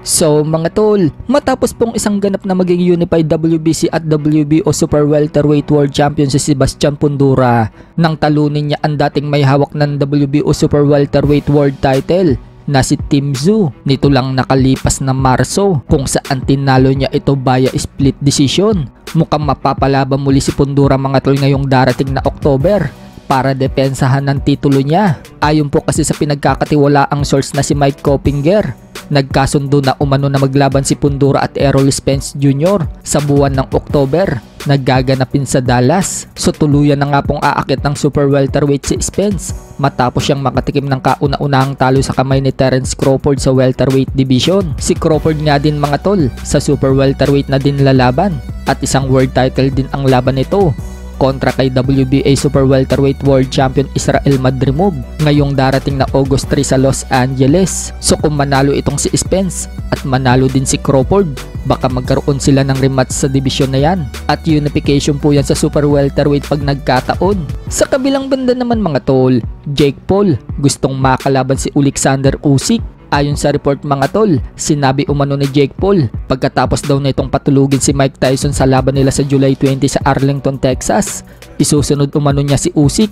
So mga tol, matapos pong isang ganap na maging unified WBC at WBO Super Welterweight World Champion si Sebastian Fundora, nang talunin niya ang dating may hawak ng WBO Super Welterweight World title na si Tim Tszyu nito lang nakalipas na Marso, kung saan tinalo niya ito via split decision. Mukhang mapapalaban muli si Fundora mga tol ngayong darating na October para depensahan ng titulo niya. Ayon po kasi sa pinagkakatiwalaang source na si Mike Coppinger, nagkasundo na umano na maglaban si Fundora at Errol Spence Jr. sa buwan ng October na gaganapin sa Dallas. So tuluyan na nga pong aakit ng super welterweight si Spence matapos siyang makatikim ng kauna-unahang talo sa kamay ni Terence Crawford sa welterweight division. Si Crawford nga din mga tol sa super welterweight na din lalaban at isang world title din ang laban nito kontra kay WBA Super Welterweight World Champion Israel Madrimov ngayong darating na August 3 sa Los Angeles. So kung manalo itong si Spence at manalo din si Crawford, baka magkaroon sila ng rematch sa division na yan at unification po yan sa Super Welterweight pag nagkataon. Sa kabilang banda naman mga tol, Jake Paul gustong makalaban si Alexander Usyk. Ayon sa report mga tol, sinabi umano ni Jake Paul pagkatapos daw na itong patulugin si Mike Tyson sa laban nila sa July 20 sa Arlington, Texas, isusunod umano niya si Usyk.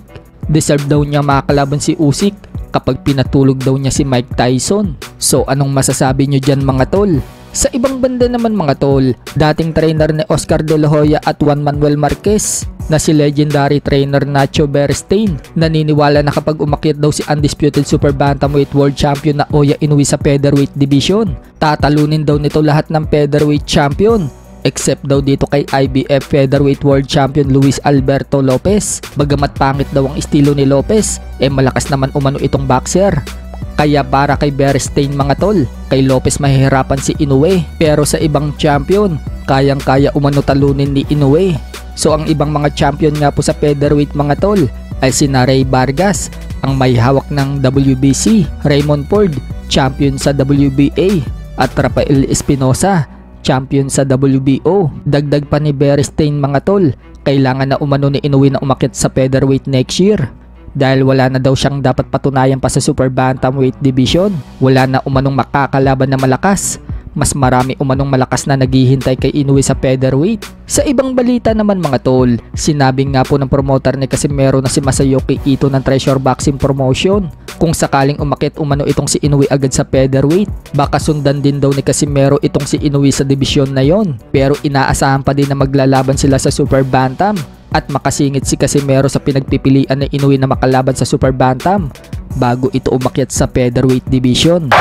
Deserve daw niya makakalaban si Usyk kapag pinatulog daw niya si Mike Tyson. So anong masasabi nyo dyan mga tol? Sa ibang banda naman mga tol, dating trainer ni Oscar De La Hoya at Juan Manuel Marquez na si legendary trainer Nacho Beristain naniniwala na kapag umakyat daw si undisputed super bantamweight world champion na Oya Inoue sa featherweight division, tatalunin daw nito lahat ng featherweight champion except daw dito kay IBF featherweight world champion Luis Alberto Lopez. Bagamat pangit daw ang estilo ni Lopez, malakas naman umano itong boxer. Kaya para kay Beristain mga tol, kay Lopez mahihirapan si Inoue, pero sa ibang champion, kayang-kaya umano talunin ni Inoue. So ang ibang mga champion nga po sa featherweight mga tol ay sina Ray Vargas, ang may hawak ng WBC, Raymond Ford, champion sa WBA, at Rafael Espinosa, champion sa WBO. Dagdag pa ni Beristain mga tol, kailangan na umano ni Inoue na umakyat sa featherweight next year. Dahil wala na daw siyang dapat patunayan pa sa super bantamweight division. Wala na umanong makakalaban na malakas. Mas marami umanong malakas na naghihintay kay Inoue sa featherweight. Sa ibang balita naman mga tol, sinabi nga po ng promoter ni Casimero na si Masayuki Ito ng Treasure Boxing Promotion, kung sakaling umakit umano itong si Inoue agad sa featherweight, baka sundan din daw ni Casimero itong si Inoue sa division na yon. Pero inaasahan pa din na maglalaban sila sa super bantam at makasingit si Casimero sa pinagpipilian ni Inoue na makalaban sa super bantam bago ito umakyat sa featherweight division.